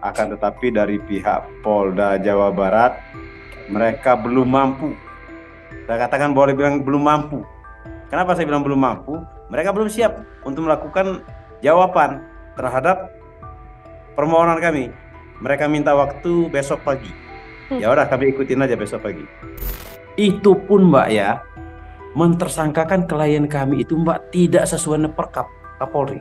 Akan tetapi dari pihak Polda Jawa Barat, mereka belum mampu. Saya katakan boleh bilang belum mampu. Kenapa saya bilang belum mampu? Mereka belum siap untuk melakukan jawaban terhadap permohonan kami. Mereka minta waktu besok pagi. Hmm. Ya udah, kami ikutin aja besok pagi. Itu pun Mbak ya, mentersangkakan klien kami itu Mbak tidak sesuai dengan Perkap Kapolri.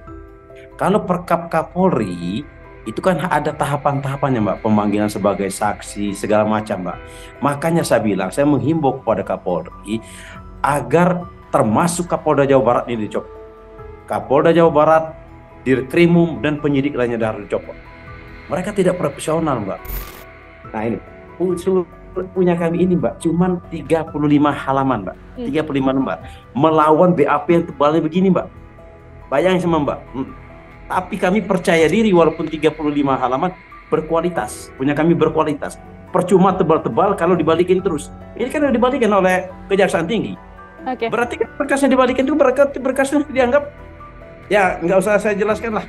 Kalau Perkap Kapolri itu kan ada tahapan-tahapannya Mbak, pemanggilan sebagai saksi segala macam Mbak. Makanya saya bilang, saya menghimbau kepada Kapolri agar termasuk Kapolda Jawa Barat ini dicopot. Kapolda Jawa Barat, Dirkrimum dan penyidik lainnya harus dicopot. Mereka tidak profesional Mbak. Nah ini punya kami ini Mbak, cuman 35 halaman Mbak, Hmm. 35 lembar. Melawan BAP yang tebalnya begini Mbak. Bayangin sama Mbak. Tapi kami percaya diri walaupun 35 halaman berkualitas. Punya kami berkualitas. Percuma tebal-tebal kalau dibalikin terus. Ini kan udah dibalikin oleh Kejaksaan Tinggi. Oke. Berarti kan berkasnya dibalikin itu berkasnya dianggap ya nggak usah saya jelaskan lah.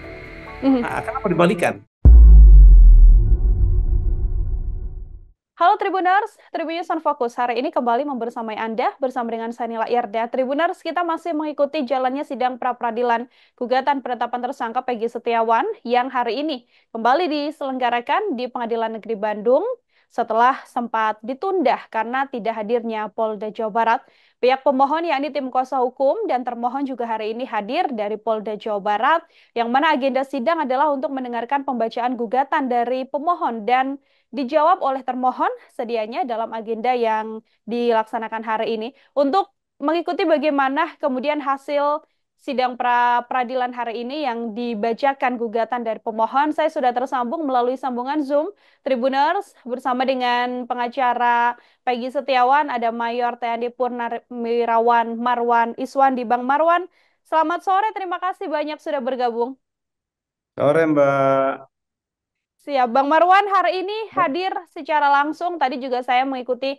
Mhm. Nah, kenapa dibalikan? Halo Tribuners, Tribunnews on Focus hari ini kembali membersamai Anda bersama dengan saya Nila Irda. Tribuners, kita masih mengikuti jalannya sidang pra-peradilan gugatan penetapan tersangka Peggy Setiawan yang hari ini kembali diselenggarakan di Pengadilan Negeri Bandung setelah sempat ditunda karena tidak hadirnya Polda Jawa Barat. Pihak pemohon yakni tim kuasa hukum dan termohon juga hari ini hadir dari Polda Jawa Barat, yang mana agenda sidang adalah untuk mendengarkan pembacaan gugatan dari pemohon dan dijawab oleh termohon sedianya dalam agenda yang dilaksanakan hari ini. Untuk mengikuti bagaimana kemudian hasil sidang pra-peradilan hari ini yang dibacakan gugatan dari pemohon, saya sudah tersambung melalui sambungan Zoom Tribuners bersama dengan pengacara Peggy Setiawan, ada Mayor TNI Purnawirawan Marwan Iswandi. Bang Marwan, selamat sore, terima kasih banyak sudah bergabung. Sore Mbak. Siap, Bang Marwan hari ini hadir secara langsung. Tadi juga saya mengikuti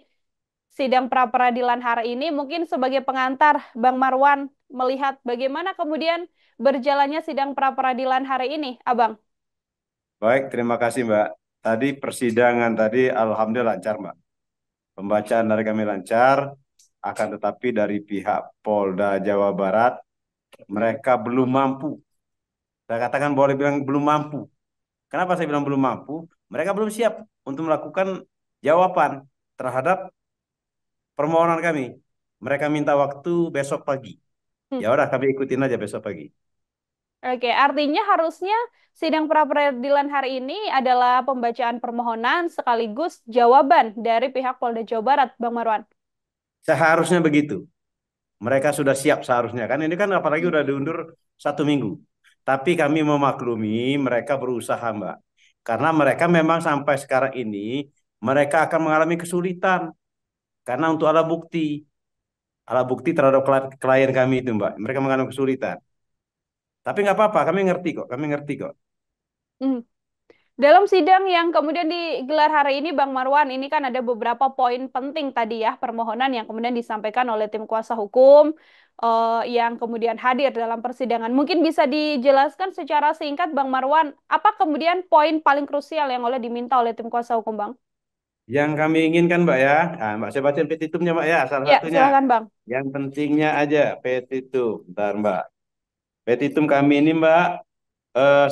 sidang pra-peradilan hari ini. Mungkin sebagai pengantar, Bang Marwan melihat bagaimana kemudian berjalannya sidang pra-peradilan hari ini, Abang. Baik, terima kasih Mbak. Tadi persidangan tadi alhamdulillah lancar Mbak. Pembacaan dari kami lancar, akan tetapi dari pihak Polda Jawa Barat, mereka belum mampu. Saya katakan boleh bilang belum mampu. Kenapa saya bilang belum mampu? Mereka belum siap untuk melakukan jawaban terhadap permohonan kami. Mereka minta waktu besok pagi. Hmm. Ya udah, kami ikutin aja besok pagi. Oke, artinya harusnya sidang pra-peradilan hari ini adalah pembacaan permohonan sekaligus jawaban dari pihak Polda Jawa Barat, Bang Marwan. Seharusnya begitu. Mereka sudah siap seharusnya. Kan ini kan apalagi Hmm. udah diundur 1 minggu. Tapi kami memaklumi mereka berusaha, Mbak. Karena mereka memang sampai sekarang ini mereka akan mengalami kesulitan. Karena untuk alat bukti terhadap klien kami itu, Mbak. Mereka mengalami kesulitan. Tapi nggak apa-apa, kami ngerti kok. Kami ngerti kok. Hmm. Dalam sidang yang kemudian digelar hari ini, Bang Marwan, ini kan ada beberapa poin penting tadi ya, permohonan yang kemudian disampaikan oleh tim kuasa hukum yang kemudian hadir dalam persidangan. Mungkin bisa dijelaskan secara singkat, Bang Marwan, apa kemudian poin paling krusial yang diminta oleh tim kuasa hukum, Bang? Yang kami inginkan, Mbak ya. Nah, Mbak, saya bacain petitumnya, Mbak ya. Salah Ya, satunya. silakan, Bang. Yang pentingnya aja petitum. Bentar, Mbak. Petitum kami ini, Mbak,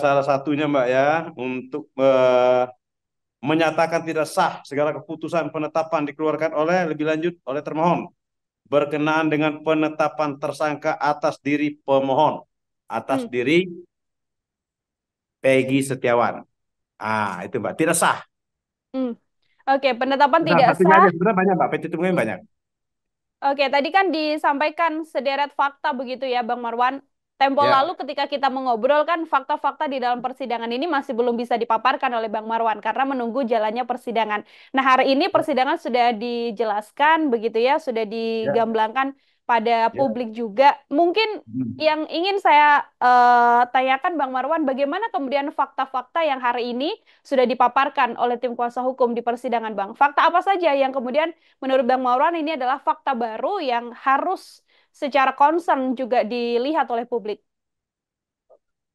salah satunya, Mbak ya, untuk menyatakan tidak sah segala keputusan penetapan dikeluarkan oleh lebih lanjut oleh termohon berkenaan dengan penetapan tersangka atas diri pemohon, atas Hmm. diri Peggy Setiawan. Ah, itu Mbak, tidak sah. Hmm. Oke, penetapan Nah, tidak satunya sah. aja sebenarnya banyak Mbak, petitumnya Hmm. banyak. Oke, tadi kan disampaikan sederet fakta begitu ya, Bang Marwan. Tempo lalu Ya, ketika kita mengobrol kan fakta-fakta di dalam persidangan ini masih belum bisa dipaparkan oleh Bang Marwan karena menunggu jalannya persidangan. Nah, hari ini ya, persidangan sudah dijelaskan begitu ya, sudah ya, digamblangkan pada ya. publik juga. Mungkin Hmm. yang ingin saya tanyakan Bang Marwan, bagaimana kemudian fakta-fakta yang hari ini sudah dipaparkan oleh tim kuasa hukum di persidangan, Bang? Fakta apa saja yang kemudian menurut Bang Mauran ini adalah fakta baru yang harus secara concern juga dilihat oleh publik?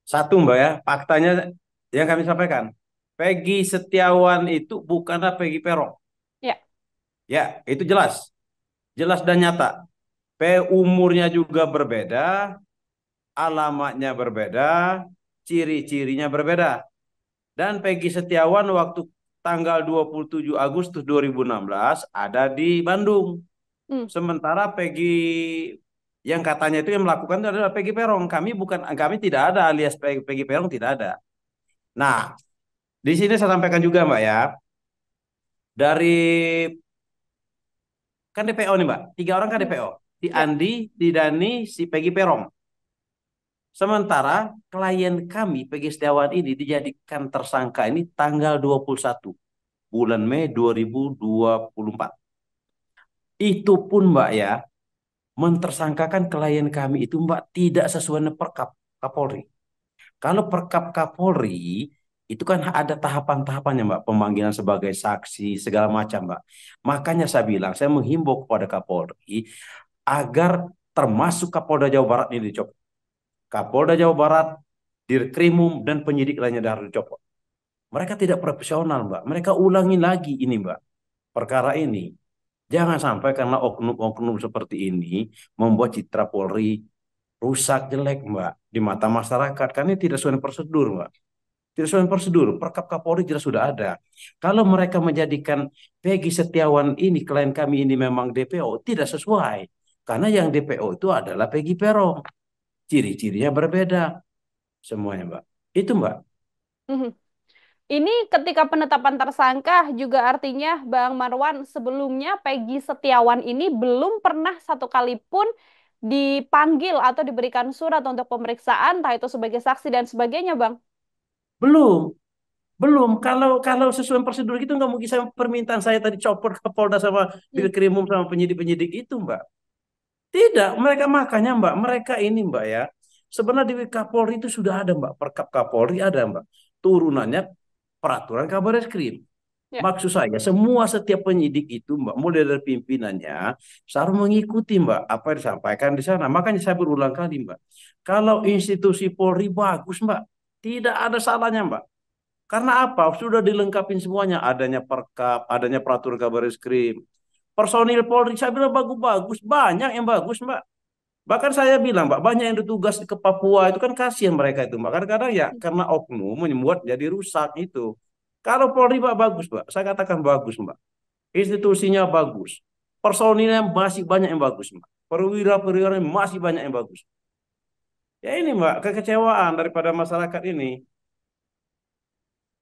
Satu Mbak ya, faktanya yang kami sampaikan. Peggy Setiawan itu bukanlah Peggy Peron. Ya. Ya, itu jelas. Jelas dan nyata. Umurnya juga berbeda, alamatnya berbeda, ciri-cirinya berbeda. Dan Peggy Setiawan waktu tanggal 27 Agustus 2016 ada di Bandung. Hmm. Sementara Peggy yang katanya itu yang melakukan itu adalah Peggy Peron. Kami tidak ada alias Peggy Peron tidak ada. Nah, di sini saya sampaikan juga Mbak ya, dari kan DPO nih Mbak, tiga orang kan Hmm. DPO. Si Ya. Andi, si Dani, si Peggy Peron. Sementara klien kami, Peggy Setiawan ini dijadikan tersangka ini tanggal 21 bulan Mei 2024. Itu pun Mbak ya, mentersangkakan klien kami itu Mbak tidak sesuai dengan Perkap Kapolri. Kalau Perkap Kapolri itu kan ada tahapan-tahapannya Mbak, pemanggilan sebagai saksi segala macam Mbak. Makanya saya bilang, saya menghimbau kepada Kapolri agar termasuk Kapolda Jawa Barat ini dicopot. Kapolda Jawa Barat, Dirkrimum dan penyidik lainnya harus dicopot. Mereka tidak profesional Mbak. Mereka ulangi lagi ini Mbak, perkara ini. Jangan sampai karena oknum-oknum seperti ini membuat citra Polri rusak jelek Mbak di mata masyarakat. Karena ini tidak sesuai prosedur Mbak. Tidak sesuai prosedur. Perkap Kapolri jelas sudah ada. Kalau mereka menjadikan Peggy Setiawan ini, klien kami ini memang DPO, tidak sesuai. Karena yang DPO itu adalah Peggy Peron. Ciri-cirinya berbeda semuanya Mbak. Itu Mbak. Mhm. Ini ketika penetapan tersangka juga artinya Bang Marwan sebelumnya Peggy Setiawan ini belum pernah satu kali pun dipanggil atau diberikan surat untuk pemeriksaan, entah itu sebagai saksi dan sebagainya, Bang. Belum. Belum. Kalau sesuai prosedur itu nggak mungkin saya permintaan saya tadi copot ke Polda sama Hmm. Dirkrimum sama penyidik-penyidik itu Mbak. Tidak, mereka makanya Mbak, mereka ini Mbak ya. Sebenarnya di Kapolri itu sudah ada Mbak, Perkap Kapolri ada Mbak. Turunannya peraturan Kabar Eskrim. Ya. Maksud saya, semua setiap penyidik itu Mbak, mulai dari pimpinannya, harus mengikuti Mbak apa yang disampaikan di sana. Makanya saya berulang kali Mbak, kalau institusi Polri bagus Mbak, tidak ada salahnya Mbak. Karena apa? Sudah dilengkapi semuanya, adanya Perkap, adanya peraturan Kabar Eskrim. Personil Polri saya bilang bagus-bagus, banyak yang bagus Mbak. Bahkan saya bilang, Mbak, banyak yang ditugas ke Papua itu kan kasihan mereka itu, Mbak. Kadang-kadang ya karena oknum membuat jadi rusak itu. Kalau Polri, Mbak, bagus, Mbak. Saya katakan bagus, Mbak. Institusinya bagus. Personilnya masih banyak yang bagus, Mbak. Perwira-perwira masih banyak yang bagus. Ya ini, Mbak, kekecewaan daripada masyarakat ini.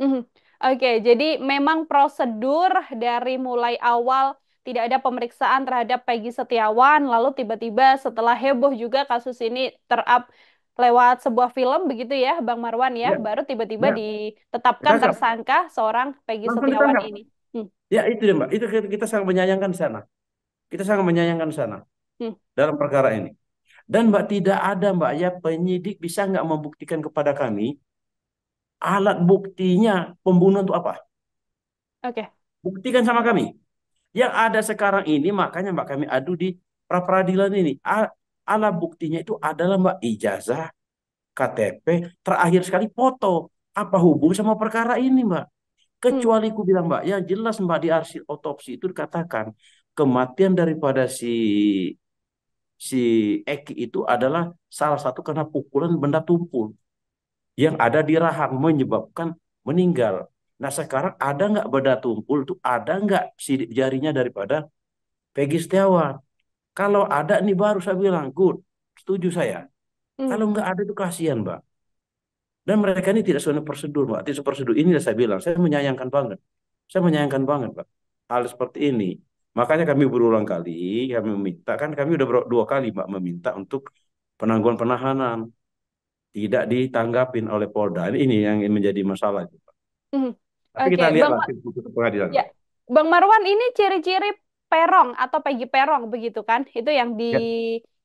Mhm. Oke, jadi memang prosedur dari mulai awal tidak ada pemeriksaan terhadap Peggy Setiawan, lalu tiba-tiba setelah heboh juga kasus ini ter-up lewat sebuah film begitu ya, Bang Marwan ya, Ya, baru tiba-tiba ya, ditetapkan ditangkap. tersangka seorang Peggy Langsung Setiawan ditangkap. ini. Hmm. Ya, itu deh, Mbak. Itu kita sangat menyayangkan di sana. Kita sangat menyayangkan di sana Hmm. dalam perkara ini. Dan Mbak tidak ada Mbak ya penyidik bisa nggak membuktikan kepada kami alat buktinya pembunuhan itu apa? Oke. Buktikan sama kami. Yang ada sekarang ini makanya Mbak kami adu di pra peradilan ini. Alat buktinya itu adalah Mbak ijazah, KTP, terakhir sekali foto. Apa hubung sama perkara ini Mbak? Hmm. Kecuali ku bilang Mbak, ya jelas Mbak di arsip otopsi itu dikatakan kematian daripada si Eki itu adalah salah satu karena pukulan benda tumpul yang ada di rahang menyebabkan meninggal. Nah sekarang ada nggak benda tumpul tuh ada nggak sidik jarinya daripada Peggy Setiawan? Kalau ada nih baru saya bilang good, setuju saya. Hmm. Kalau nggak ada itu kasihan Mbak. Dan mereka ini tidak sesuai prosedur Mbak. Tidak sesuai prosedur ini saya bilang, saya menyayangkan banget. Saya menyayangkan banget Mbak. Hal seperti ini. Makanya kami berulang kali, kami meminta, kan kami udah dua kali Mbak meminta untuk penangguhan penahanan. Tidak ditanggapin oleh Polda. Ini yang menjadi masalah. Hmm. Tapi Oke, kita lihat Bang. nanti putus pengadilan, Ya, Pak. Bang Marwan ini ciri-ciri Perong atau Peggy Perong begitu kan? Itu yang Ya,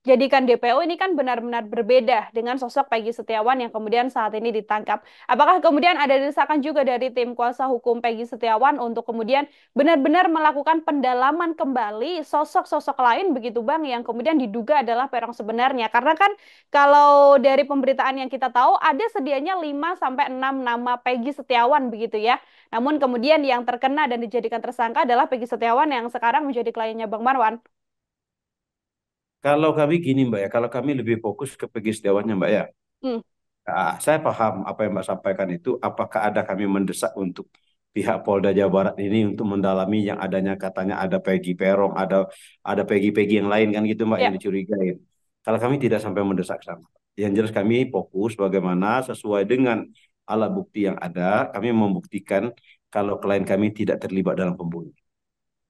jadikan DPO ini kan benar-benar berbeda dengan sosok Peggy Setiawan yang kemudian saat ini ditangkap. Apakah kemudian ada desakan juga dari tim kuasa hukum Peggy Setiawan untuk kemudian benar-benar melakukan pendalaman kembali sosok-sosok lain begitu Bang yang kemudian diduga adalah peron sebenarnya? Karena kan kalau dari pemberitaan yang kita tahu ada sedianya 5 sampai 6 nama Peggy Setiawan begitu ya. Namun kemudian yang terkena dan dijadikan tersangka adalah Peggy Setiawan yang sekarang menjadi kliennya Bang Marwan. Kalau kami gini Mbak ya, kalau kami lebih fokus ke Peggy Setiawannya Mbak ya. Hmm. Saya paham apa yang Mbak sampaikan itu. Apakah ada kami mendesak untuk pihak Polda Jawa Barat ini untuk mendalami yang adanya katanya ada Peggy Perong, ada Peggy-Peggy yang lain kan gitu Mbak yang Ya. dicurigai. Kalau kami tidak sampai mendesak sama. Yang jelas kami fokus bagaimana sesuai dengan alat bukti yang ada, kami membuktikan kalau klien kami tidak terlibat dalam pembunuhan.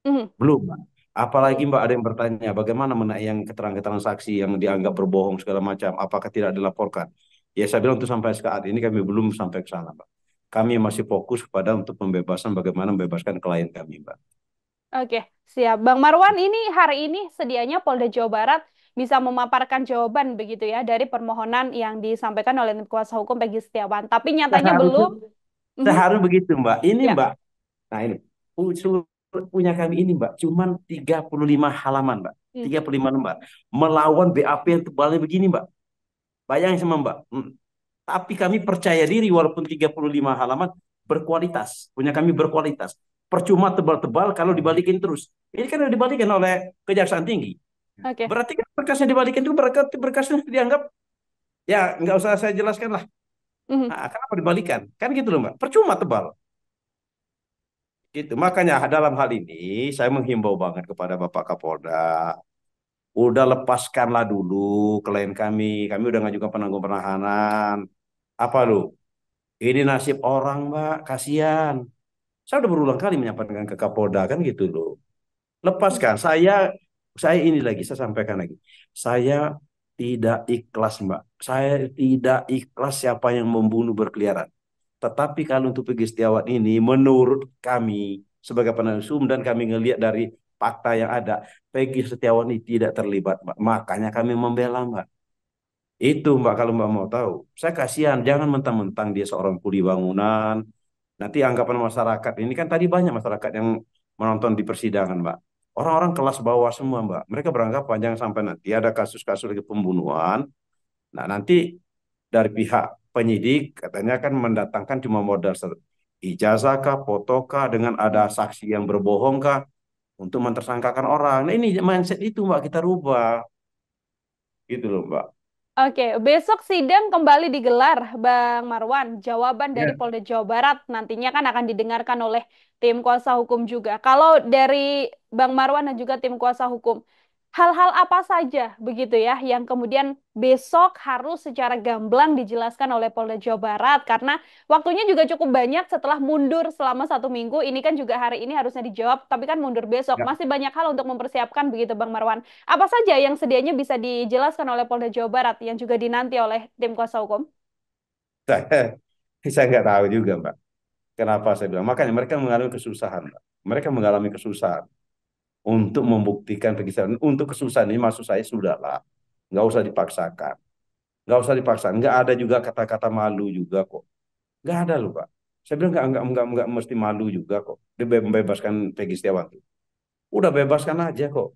Mhm. Belum, Mbak. Apalagi Mbak ada yang bertanya, bagaimana mengenai yang keterangan-keterangan saksi yang dianggap berbohong segala macam, apakah tidak dilaporkan? Ya saya bilang untuk sampai saat ini kami belum sampai ke sana, Mbak. Kami masih fokus pada untuk pembebasan bagaimana membebaskan klien kami, Mbak. Oke, siap. Bang Marwan, ini hari ini sedianya Polda Jawa Barat bisa memaparkan jawaban begitu ya dari permohonan yang disampaikan oleh tim kuasa hukum Peggy Setiawan. Tapi nyatanya Seharusnya, belum. Mhm. seharusnya begitu, Mbak. Ini, Ya. Mbak. Nah, ini usul punya kami ini, Mbak. Cuman 35 halaman, Mbak. Hmm. 35 lembar. Melawan BAP yang tebalnya begini, Mbak. Bayangin sama Mbak. Tapi kami percaya diri walaupun 35 halaman berkualitas. Punya kami berkualitas. Percuma tebal-tebal kalau dibalikin terus. Ini kan udah dibalikin oleh Kejaksaan Tinggi. Oke. Berarti kan berkasnya dibalikin itu berkasnya dianggap ya nggak usah saya jelaskan lah. Mhm. Nah, kenapa dibalikan? Kan gitu loh Mbak. Percuma tebal. Gitu. Makanya dalam hal ini saya menghimbau banget kepada Bapak Kapolda. Udah lepaskanlah dulu klien kami. Kami udah ngajukan penangguhan penahanan. Apa lu? Ini nasib orang, Mbak. Kasihan. Saya udah berulang kali menyampaikan ke Kapolda kan gitu loh. Lepaskan. Saya ini lagi, saya sampaikan lagi. Saya tidak ikhlas, Mbak. Saya tidak ikhlas siapa yang membunuh berkeliaran. Tetapi kalau untuk Peggy Setiawan ini, menurut kami sebagai penasihat hukum dan kami ngelihat dari fakta yang ada, Peggy Setiawan ini tidak terlibat, Mbak. Makanya kami membela, Mbak. Itu, Mbak, kalau Mbak mau tahu. Saya kasihan, jangan mentang-mentang dia seorang kuli bangunan, nanti anggapan masyarakat ini kan tadi banyak masyarakat yang menonton di persidangan, Mbak. Orang-orang kelas bawah semua, Mbak. Mereka beranggapan jangan sampai nanti ada kasus-kasus lagi pembunuhan. Nah, nanti dari pihak penyidik katanya kan mendatangkan cuma modal ijazah kah, foto kah, dengan ada saksi yang berbohong kah untuk mentersangkakan orang. Nah, ini mindset itu, Mbak, kita rubah. Gitu loh, Mbak. Oke, besok sidang kembali digelar, Bang Marwan. Jawaban dari Ya. Polda Jawa Barat nantinya kan akan didengarkan oleh tim kuasa hukum juga. Kalau dari Bang Marwan dan juga tim kuasa hukum, hal-hal apa saja begitu ya yang kemudian besok harus secara gamblang dijelaskan oleh Polda Jawa Barat karena waktunya juga cukup banyak setelah mundur selama 1 minggu. Ini kan juga hari ini harusnya dijawab, tapi kan mundur besok. Ya. Masih banyak hal untuk mempersiapkan begitu, Bang Marwan. Apa saja yang sedianya bisa dijelaskan oleh Polda Jawa Barat yang juga dinanti oleh tim kuasa hukum? Saya nggak tahu juga, Mbak. Kenapa saya bilang? Makanya mereka mengalami kesusahan, Mbak. Mereka mengalami kesusahan untuk membuktikan kegiatan. Untuk kesusahan ini maksud saya sudahlah. Nggak usah dipaksakan. Nggak usah dipaksa. Nggak ada juga kata-kata malu juga kok. Nggak ada loh, Pak. Saya bilang nggak mesti malu juga kok. Membebaskan Peggy Setiawan. Udah bebaskan aja kok.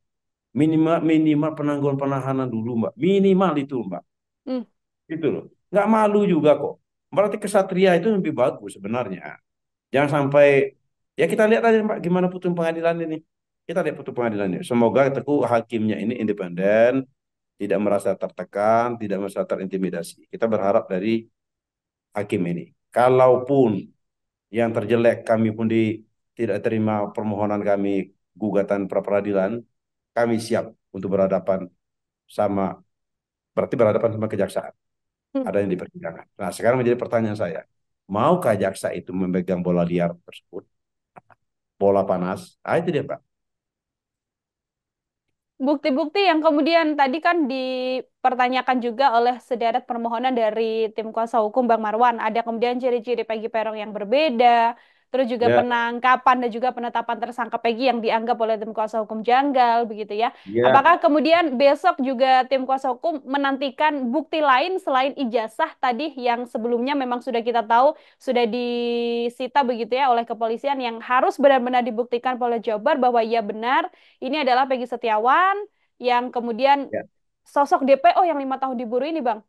Minimal minimal penangguhan penahanan dulu, Mbak. Minimal itu, Mbak. Hmm. Gitu loh. Nggak malu juga kok. Berarti kesatria itu lebih bagus sebenarnya. Jangan sampai ya kita lihat aja Pak gimana putusan pengadilan ini. Kita lihat putusan pengadilan ini. Semoga teguh hakimnya ini independen, tidak merasa tertekan, tidak merasa terintimidasi. Kita berharap dari hakim ini. Kalaupun yang terjelek kami pun tidak terima permohonan kami gugatan pra peradilan, kami siap untuk berhadapan sama berarti berhadapan sama kejaksaan. Hmm. Ada yang di persidangan. Nah, sekarang menjadi pertanyaan saya, maukah jaksa itu memegang bola liar tersebut? Bola panas. Ah, itu dia, Pak. Bukti-bukti yang kemudian tadi kan dipertanyakan juga oleh sederet permohonan dari tim kuasa hukum Bang Marwan. Ada kemudian ciri-ciri Peggy Perong yang berbeda, terus juga Ya, penangkapan dan juga penetapan tersangka Peggy yang dianggap oleh tim kuasa hukum janggal begitu ya. ya, Apakah kemudian besok juga tim kuasa hukum menantikan bukti lain selain ijazah tadi yang sebelumnya memang sudah kita tahu sudah disita begitu ya oleh kepolisian yang harus benar-benar dibuktikan oleh Jabar bahwa ia benar ini adalah Peggy Setiawan yang kemudian ya, sosok DPO yang 5 tahun diburu ini, Bang.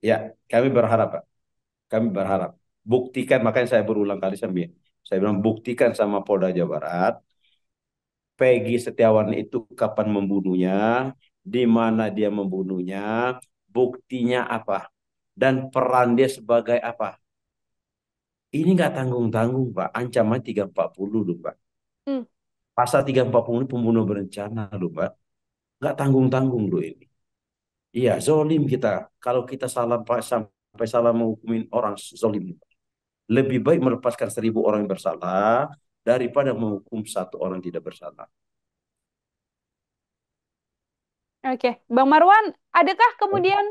ya. Kami berharap, Pak. Kami berharap. Buktikan, makanya saya berulang kali sambil saya bilang buktikan sama Polda Jawa Barat, Peggy Setiawan itu kapan membunuhnya, di mana dia membunuhnya, buktinya apa, dan peran dia sebagai apa. Ini nggak tanggung-tanggung, Pak. Ancaman 340 loh, Pak. Hmm, Pasal 340 ini pembunuh berencana loh, Pak. Nggak tanggung-tanggung loh ini. Iya, zolim kita. Kalau kita salah sampai salah menghukumin orang, zolim. Lebih baik melepaskan 1.000 orang yang bersalah daripada menghukum satu orang tidak bersalah. oke. Bang Marwan, adakah kemudian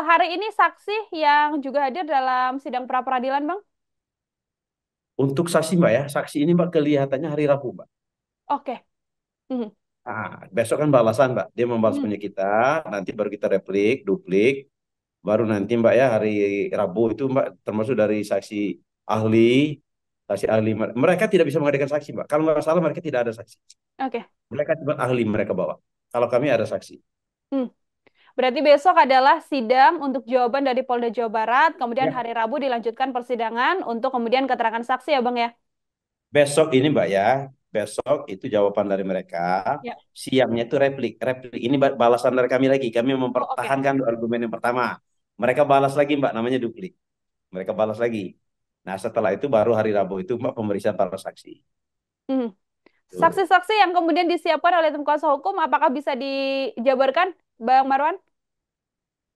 hari ini saksi yang juga hadir dalam sidang pra peradilan, Bang? Untuk saksi Mbak ya, saksi ini Mbak kelihatannya hari Rabu Mbak. Oke. Hmm, Besok kan balasan Mbak, dia membalas hmm. punya kita, nanti baru kita duplik, baru nanti Mbak ya hari Rabu itu Mbak termasuk dari ahli, saksi ahli. Mereka tidak bisa menghadirkan saksi Mbak. Kalau nggak salah mereka tidak ada saksi. Oke. Mereka cuma ahli mereka bawa. Kalau kami ada saksi. Hmm. Berarti besok adalah sidang untuk jawaban dari Polda Jawa Barat, kemudian Ya. hari Rabu dilanjutkan persidangan untuk kemudian keterangan saksi ya, Bang ya? Besok ini Mbak ya, besok itu jawaban dari mereka. Ya. Siangnya itu replik. Replik ini balasan dari kami lagi. Kami Oh, oke. mempertahankan argumen yang pertama. Mereka balas lagi Mbak, namanya duplik. Mereka balas lagi. Nah setelah itu baru hari Rabu itu Mbak pemeriksaan para saksi. Hmm. Tuh. Saksi-saksi yang kemudian disiapkan oleh tim kuasa hukum, apakah bisa dijabarkan, Bang Marwan?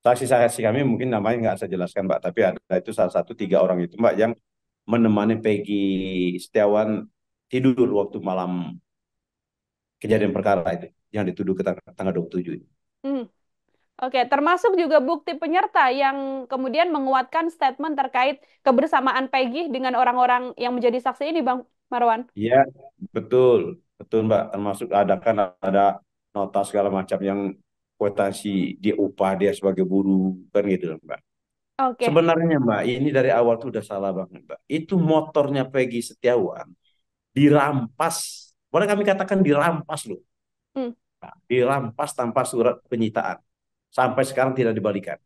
Saksi-saksi kami mungkin namanya nggak saya jelaskan Mbak, tapi ada itu salah satu 3 orang itu Mbak yang menemani Peggy Setiawan tidur waktu malam kejadian perkara itu yang dituduh ke tanggal 27 itu. Hmm. Oke, termasuk juga bukti penyerta yang kemudian menguatkan statement terkait kebersamaan Peggy dengan orang-orang yang menjadi saksi ini, Bang Marwan. Iya, betul, betul Mbak. Termasuk ada kan ada nota segala macam yang kuitansi dia upah dia sebagai buruh kan gitu Mbak. Oke. Sebenarnya Mbak, ini dari awal tuh udah salah banget Mbak. Itu motornya Peggy Setiawan dirampas. Boleh kami katakan dirampas loh. Hmm. Dirampas tanpa surat penyitaan. Sampai sekarang tidak dibalikan.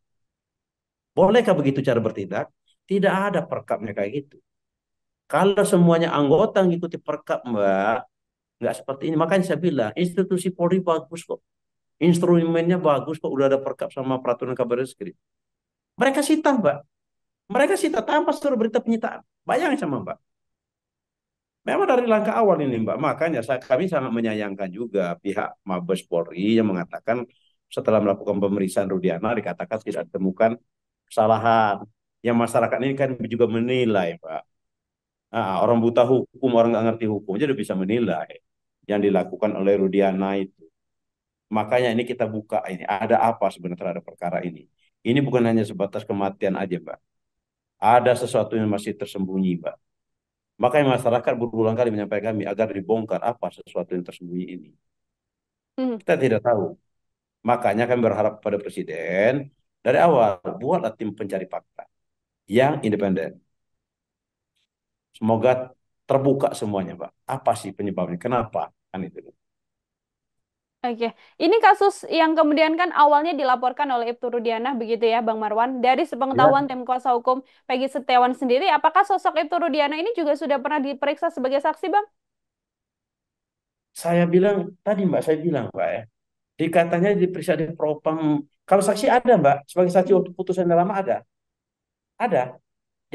Bolehkah begitu cara bertindak? Tidak ada perkapnya kayak gitu. Kalau semuanya anggota ngikuti perkap Mbak, nggak seperti ini. Makanya saya bilang, institusi Polri bagus kok. Instrumennya bagus kok. Udah ada perkap sama peraturan kabar reskrim. Mereka sita Mbak. Mereka sita tanpa surat berita penyitaan. Bayangin sama Mbak. Memang dari langkah awal ini Mbak, makanya kami sangat menyayangkan juga pihak Mabes Polri yang mengatakan setelah melakukan pemeriksaan Rudiana dikatakan tidak ditemukan kesalahan. Yang masyarakat ini kan juga menilai Mbak. Orang buta hukum, orang nggak ngerti hukum, jadi bisa menilai yang dilakukan oleh Rudiana itu. Makanya ini kita buka ini, ada apa sebenarnya terhadap perkara ini. Ini bukan hanya sebatas kematian aja Mbak. Ada sesuatu yang masih tersembunyi Mbak. Makanya masyarakat berulang kali menyampaikan kami agar dibongkar apa sesuatu yang tersembunyi ini. Hmm. Kita tidak tahu. Makanya kami berharap pada Presiden dari awal buatlah tim pencari fakta yang independen. Semoga terbuka semuanya, Pak. Apa sih penyebabnya? Kenapa? Kan itu. Oke, ini kasus yang kemudian kan awalnya dilaporkan oleh Ibtu Rudiana begitu ya, Bang Marwan. Dari Ya, sepengetahuan tim kuasa hukum Peggy Setiawan sendiri, apakah sosok Ibtu Rudiana ini juga sudah pernah diperiksa sebagai saksi, Bang? saya bilang tadi Mbak, saya bilang Mbak ya, dikatanya diperiksa di propam. Kalau saksi ada Mbak, sebagai saksi Hmm. waktu putusan lama ada.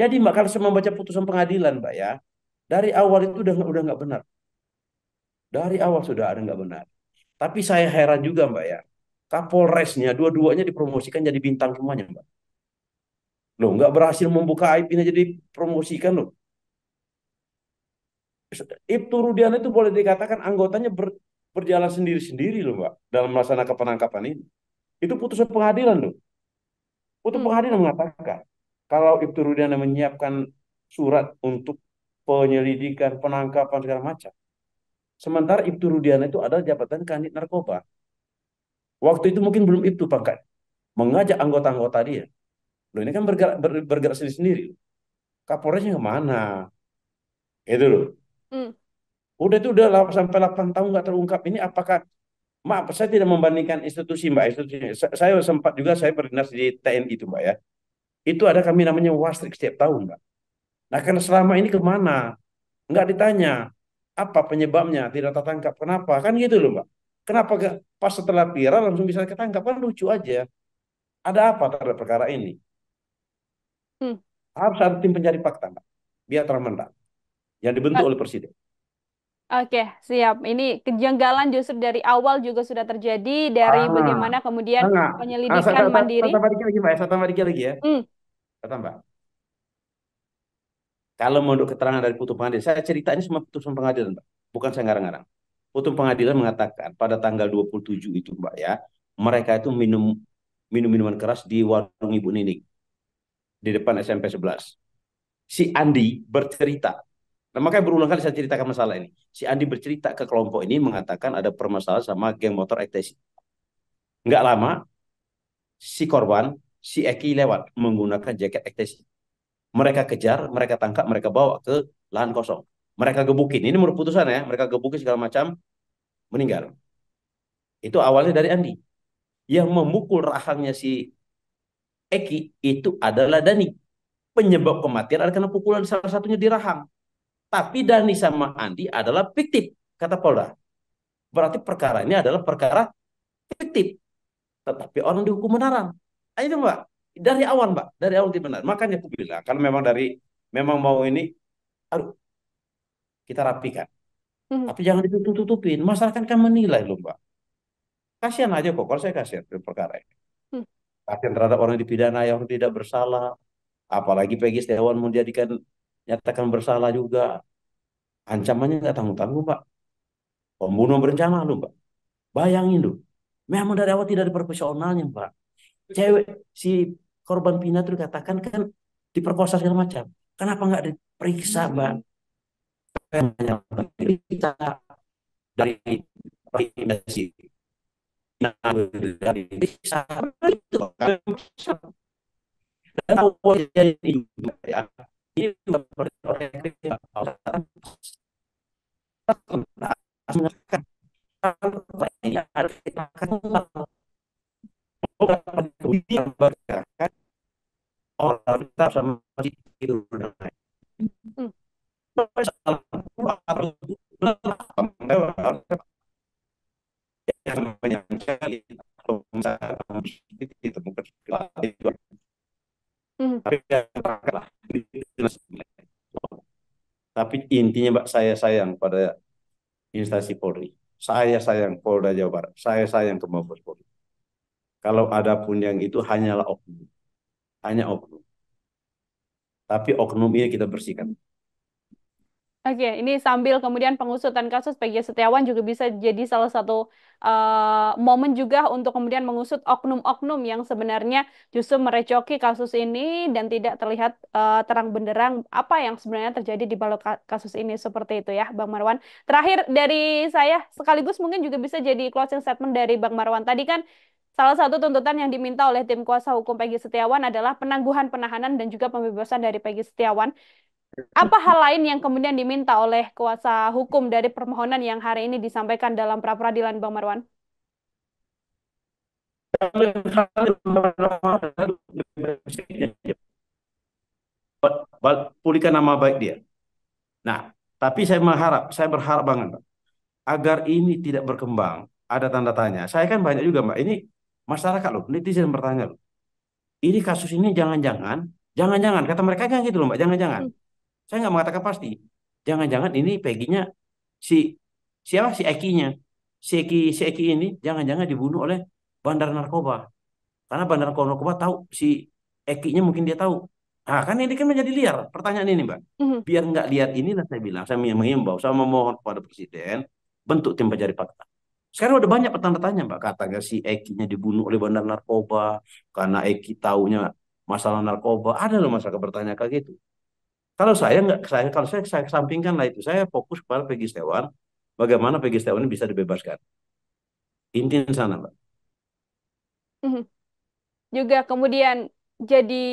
Jadi Mbak kalau saya membaca putusan pengadilan Mbak ya, dari awal itu udah nggak benar. Dari awal sudah ada nggak benar. Tapi saya heran juga Mbak ya, Kapolresnya dua-duanya dipromosikan jadi bintang semuanya Mbak. Loh, nggak berhasil membuka aib ini jadi promosikan loh. Ibtu Rudiana itu boleh dikatakan anggotanya berjalan sendiri-sendiri loh Mbak dalam melaksanakan penangkapan ini. Itu putusan pengadilan loh. Putusan Hmm. pengadilan mengatakan kalau Ibtu Rudiana menyiapkan surat untuk penyelidikan, penangkapan segala macam. Sementara Ibtu Rudiana itu adalah jabatan Kanit Narkoba. Waktu itu mungkin belum Ibtu pangkat, mengajak anggota-anggota dia. Loh ini kan bergerak sendiri-sendiri. Kapolresnya kemana? Itu loh. Hmm. Udah itu udah sampai 8 tahun nggak terungkap. Ini apakah, maaf saya tidak membandingkan institusi Mbak, institusi. Saya sempat juga saya berdinas di TNI itu Mbak ya. Itu ada kami namanya wasrik setiap tahun Mbak. Nah karena selama ini kemana? Nggak ditanya. Apa penyebabnya tidak tertangkap? Kenapa? Kan gitu loh Mbak. Kenapa pas setelah viral langsung bisa ketangkap? Kan lucu aja. Ada apa terhadap perkara ini? Hmm. Harus ada tim pencari fakta Mbak. Biar terang yang dibentuk oleh Presiden. Oke, siap. Ini kejanggalan justru dari awal juga sudah terjadi dari Ah, bagaimana kemudian enggak. penyelidikan mandiri. Saya tambah dikit lagi Mbak. Saya tambah dikit lagi ya. Hmm. Saya tambah. Kalau menurut keterangan dari putusan pengadilan, saya cerita ini semua putusan pengadilan, Mbak. Bukan saya ngarang-ngarang. Putusan pengadilan mengatakan pada tanggal 27 itu, Mbak ya, mereka itu minum minuman keras di warung Ibu Nining di depan SMP 11. Si Andi bercerita, nah, makanya berulang kali saya ceritakan masalah ini. Si Andi bercerita ke kelompok ini mengatakan ada permasalahan sama geng motor ekstasi. Nggak lama, si korban, si Eki lewat menggunakan jaket ekstasi. Mereka kejar, mereka tangkap, mereka bawa ke lahan kosong. Mereka gebukin. Ini menurut putusan ya, mereka gebukin segala macam, meninggal. Itu awalnya dari Andi. Yang memukul rahangnya si Eki itu adalah Dani. Penyebab kematian adalah karena pukulan salah satunya di rahang. Tapi Dani sama Andi adalah fiktif, kata Polda. Berarti perkara ini adalah perkara fiktif. Tetapi orang dihukum benaran. Nah, itu Mbak. Dari awal Mbak, dari awal benar. Makanya aku bilang, kalau memang memang mau ini, aduh, kita rapikan. Hmm. Tapi jangan ditutup-tutupin. Masyarakat kan menilai loh Mbak. Kasihan aja kok, kalau saya kasihan perkara ini. Hmm. Kasihan terhadap orang dipidana yang tidak bersalah. Apalagi Peggy Setiawan menjadikan nyatakan bersalah juga. Ancamannya nggak tanggung-tanggung Mbak. Pembunuhan berencana loh Mbak. Bayangin loh. Memang dari awal tidak ada profesionalnya Mbak. Cewek si korban Pina itu dikatakan kan diperkosa segala macam. Kenapa nggak diperiksa Mbak? Hanya diperiksa dari investigasi. Nah, dari diperiksa itu kan dan awalnya ini juga ya ini juga berorek ya mengatakan kalau ini harus kita kenal kemudian bergerak orang kita sama itu Hmm. yang menyangkal kalau misalnya itu bukan Hmm. tapi tapi intinya Mbak saya sayang pada instansi Polri. Saya sayang Polda Jawa Barat. Saya sayang ke Mabes Polri. Kalau ada pun yang itu hanyalah oknum. Hanya oknum. Tapi oknum ini kita bersihkan. Oke, ini sambil kemudian pengusutan kasus Peggy Setiawan juga bisa jadi salah satu momen juga untuk kemudian mengusut oknum-oknum yang sebenarnya justru merecoki kasus ini dan tidak terlihat terang benderang apa yang sebenarnya terjadi di balik kasus ini seperti itu ya, Bang Marwan. Terakhir dari saya, sekaligus mungkin juga bisa jadi closing statement dari Bang Marwan. Tadi kan salah satu tuntutan yang diminta oleh tim kuasa hukum Peggy Setiawan adalah penangguhan penahanan dan juga pembebasan dari Peggy Setiawan. Apa hal lain yang kemudian diminta oleh kuasa hukum dari permohonan yang hari ini disampaikan dalam pra-peradilan, Bang Marwan? Pulihkan nama baik dia. Nah, tapi saya berharap banget Mbak, agar ini tidak berkembang. Ada tanda tanya. Saya kan banyak juga Mbak. Ini masyarakat loh, netizen bertanya loh. Ini kasus ini jangan-jangan kata mereka kan gitu loh Mbak, jangan-jangan. Hmm. Saya nggak mengatakan pasti. Jangan-jangan ini Peggy-nya si siapa si Eki-nya. Si Eki ini jangan-jangan dibunuh oleh bandar narkoba. Karena bandar narkoba tahu si Eki-nya mungkin dia tahu. Nah, kan ini kan menjadi liar pertanyaan ini, Mbak. Mhm. Biar nggak liar inilah saya bilang, saya mengimbau, saya memohon kepada Presiden bentuk tim pencari fakta. Sekarang udah banyak tanda-tanya, Mbak. Katanya si Eki-nya dibunuh oleh bandar narkoba karena Eki taunya masalah narkoba. Ada loh masyarakat bertanya kayak gitu. Kalau saya nggak, kalau saya kesampingkan lah itu. Saya fokus pada Peggy Setiawan, bagaimana Peggy Setiawan ini bisa dibebaskan. Intinya sana, Mbak. Mhm. Juga kemudian jadi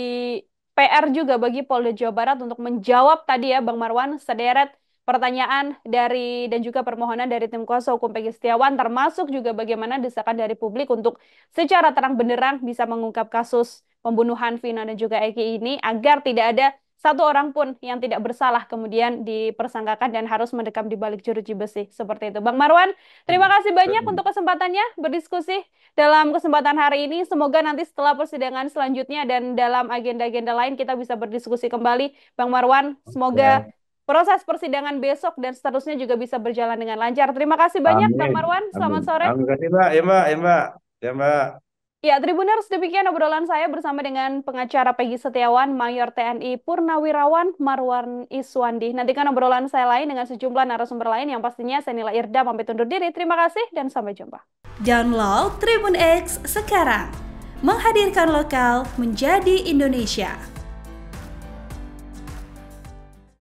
PR juga bagi Polda Jawa Barat untuk menjawab tadi ya Bang Marwan sederet pertanyaan dari dan juga permohonan dari tim kuasa hukum Peggy Setiawan termasuk juga bagaimana desakan dari publik untuk secara terang benderang bisa mengungkap kasus pembunuhan Vina dan juga Eki ini agar tidak ada satu orang pun yang tidak bersalah kemudian dipersangkakan dan harus mendekam di balik jeruji besi seperti itu. Bang Marwan, terima kasih banyak untuk kesempatannya berdiskusi dalam kesempatan hari ini. Semoga nanti setelah persidangan selanjutnya dan dalam agenda-agenda lain kita bisa berdiskusi kembali. Bang Marwan, semoga Ya, proses persidangan besok dan seterusnya juga bisa berjalan dengan lancar. Terima kasih banyak Bang amin, Marwan. amin. Selamat sore. Amin kasih Mbak, ya Mbak, ya Mbak, ya Mbak. Ya, Tribuners, demikian obrolan saya bersama dengan pengacara Peggy Setiawan, Mayor TNI Purnawirawan Marwan Iswandi. Nantikan obrolan saya lain dengan sejumlah narasumber lain yang pastinya saya Nila Irda pamit undur diri. Terima kasih dan sampai jumpa. Download Tribun X sekarang. Menghadirkan lokal menjadi Indonesia.